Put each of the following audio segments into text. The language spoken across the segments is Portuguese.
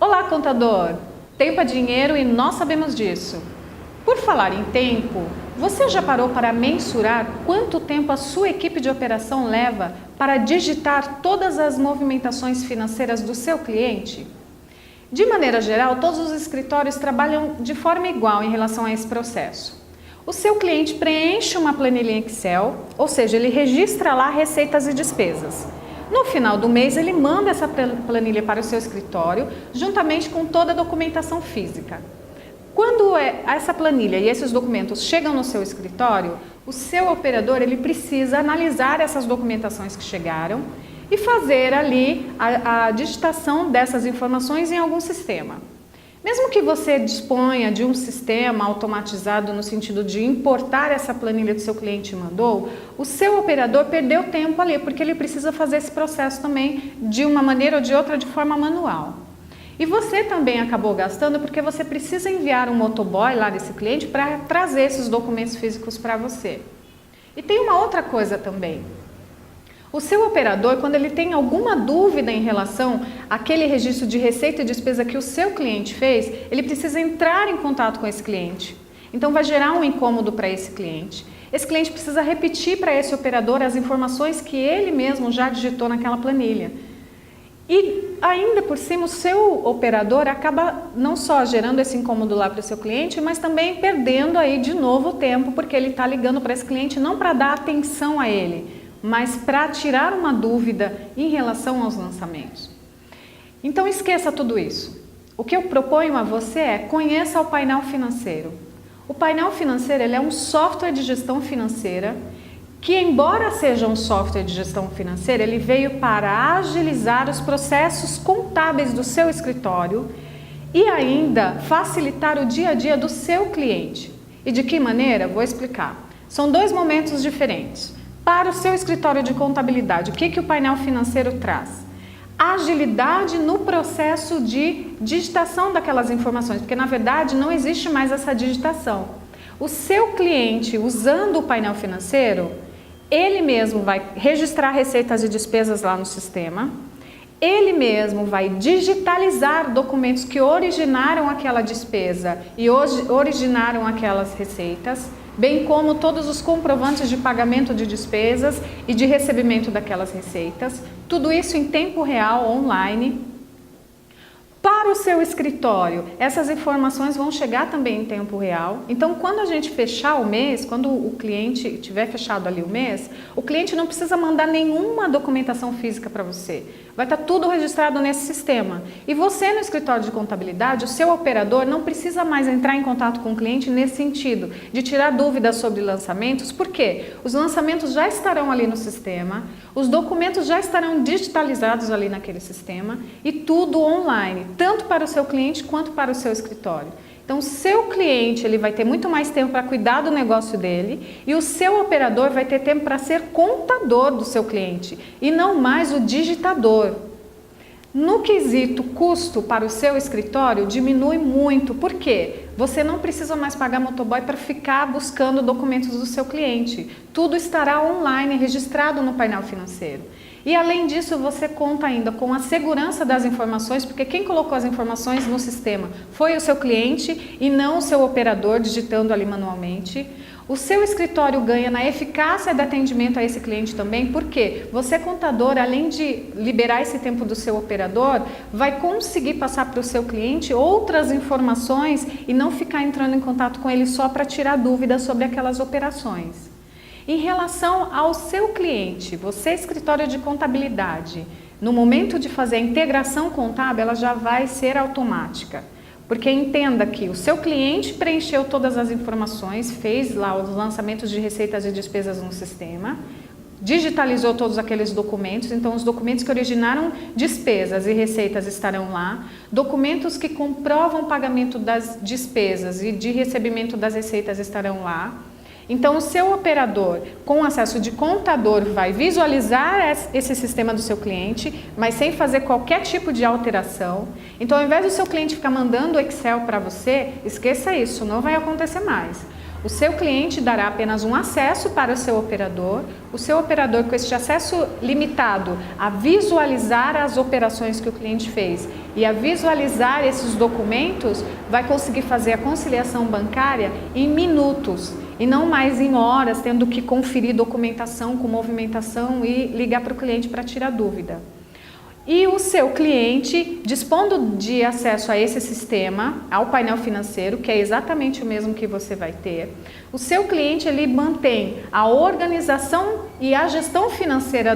Olá, contador! Tempo é dinheiro e nós sabemos disso. Por falar em tempo, você já parou para mensurar quanto tempo a sua equipe de operação leva para digitar todas as movimentações financeiras do seu cliente? De maneira geral, todos os escritórios trabalham de forma igual em relação a esse processo. O seu cliente preenche uma planilha em Excel, ou seja, ele registra lá receitas e despesas. No final do mês, ele manda essa planilha para o seu escritório, juntamente com toda a documentação física. Quando essa planilha e esses documentos chegam no seu escritório, o seu operador ele precisa analisar essas documentações que chegaram e fazer ali a digitação dessas informações em algum sistema. Mesmo que você disponha de um sistema automatizado no sentido de importar essa planilha que o seu cliente mandou, o seu operador perdeu tempo ali, porque ele precisa fazer esse processo também de uma maneira ou de outra de forma manual. E você também acabou gastando porque você precisa enviar um motoboy lá desse cliente para trazer esses documentos físicos para você. E tem uma outra coisa também. O seu operador, quando ele tem alguma dúvida em relação àquele registro de receita e despesa que o seu cliente fez, ele precisa entrar em contato com esse cliente. Então vai gerar um incômodo para esse cliente. Esse cliente precisa repetir para esse operador as informações que ele mesmo já digitou naquela planilha. E ainda por cima o seu operador acaba não só gerando esse incômodo lá para o seu cliente, mas também perdendo aí de novo o tempo, porque ele está ligando para esse cliente não para dar atenção a ele, mas para tirar uma dúvida em relação aos lançamentos. Então esqueça tudo isso. O que eu proponho a você é conheça o painel financeiro. O painel financeiro ele é um software de gestão financeira que, embora seja um software de gestão financeira, ele veio para agilizar os processos contábeis do seu escritório e ainda facilitar o dia a dia do seu cliente. E de que maneira? Vou explicar. São dois momentos diferentes. Para o seu escritório de contabilidade, o que o painel financeiro traz? Agilidade no processo de digitação daquelas informações, porque na verdade não existe mais essa digitação. O seu cliente, usando o painel financeiro, ele mesmo vai registrar receitas e despesas lá no sistema, ele mesmo vai digitalizar documentos que originaram aquela despesa e originaram aquelas receitas, bem como todos os comprovantes de pagamento de despesas e de recebimento daquelas receitas, tudo isso em tempo real, online. Para o seu escritório, essas informações vão chegar também em tempo real. Então, quando a gente fechar o mês, quando o cliente tiver fechado ali o mês, o cliente não precisa mandar nenhuma documentação física para você. Vai estar tudo registrado nesse sistema. E você no escritório de contabilidade, o seu operador não precisa mais entrar em contato com o cliente nesse sentido, de tirar dúvidas sobre lançamentos, porque os lançamentos já estarão ali no sistema, os documentos já estarão digitalizados ali naquele sistema e tudo online, tanto para o seu cliente quanto para o seu escritório. Então, o seu cliente ele vai ter muito mais tempo para cuidar do negócio dele e o seu operador vai ter tempo para ser contador do seu cliente e não mais o digitador. No quesito custo para o seu escritório, diminui muito. Por quê? Você não precisa mais pagar motoboy para ficar buscando documentos do seu cliente. Tudo estará online, registrado no painel financeiro. E além disso, você conta ainda com a segurança das informações, porque quem colocou as informações no sistema foi o seu cliente e não o seu operador digitando ali manualmente. O seu escritório ganha na eficácia de atendimento a esse cliente também, porque você, contador, além de liberar esse tempo do seu operador, vai conseguir passar para o seu cliente outras informações e não ficar entrando em contato com ele só para tirar dúvidas sobre aquelas operações. Em relação ao seu cliente, você, escritório de contabilidade, no momento de fazer a integração contábil, ela já vai ser automática. Porque entenda que o seu cliente preencheu todas as informações, fez lá os lançamentos de receitas e despesas no sistema, digitalizou todos aqueles documentos, então os documentos que originaram despesas e receitas estarão lá, documentos que comprovam o pagamento das despesas e de recebimento das receitas estarão lá. Então, o seu operador, com acesso de contador, vai visualizar esse sistema do seu cliente, mas sem fazer qualquer tipo de alteração. Então, ao invés do seu cliente ficar mandando o Excel para você, esqueça isso, não vai acontecer mais. O seu cliente dará apenas um acesso para o seu operador com este acesso limitado a visualizar as operações que o cliente fez e a visualizar esses documentos, vai conseguir fazer a conciliação bancária em minutos e não mais em horas, tendo que conferir documentação com movimentação e ligar para o cliente para tirar dúvida. E o seu cliente, dispondo de acesso a esse sistema, ao painel financeiro, que é exatamente o mesmo que você vai ter, o seu cliente ele mantém a organização e a gestão financeira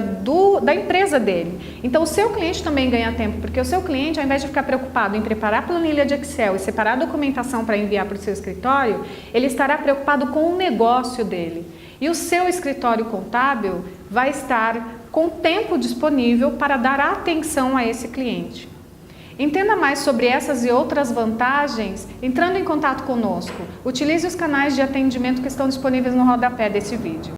da empresa dele. Então o seu cliente também ganha tempo, porque o seu cliente, ao invés de ficar preocupado em preparar planilha de Excel e separar a documentação para enviar para o seu escritório, ele estará preocupado com o negócio dele. E o seu escritório contábil vai estar com tempo disponível para dar atenção a esse cliente. Entenda mais sobre essas e outras vantagens entrando em contato conosco. Utilize os canais de atendimento que estão disponíveis no rodapé desse vídeo.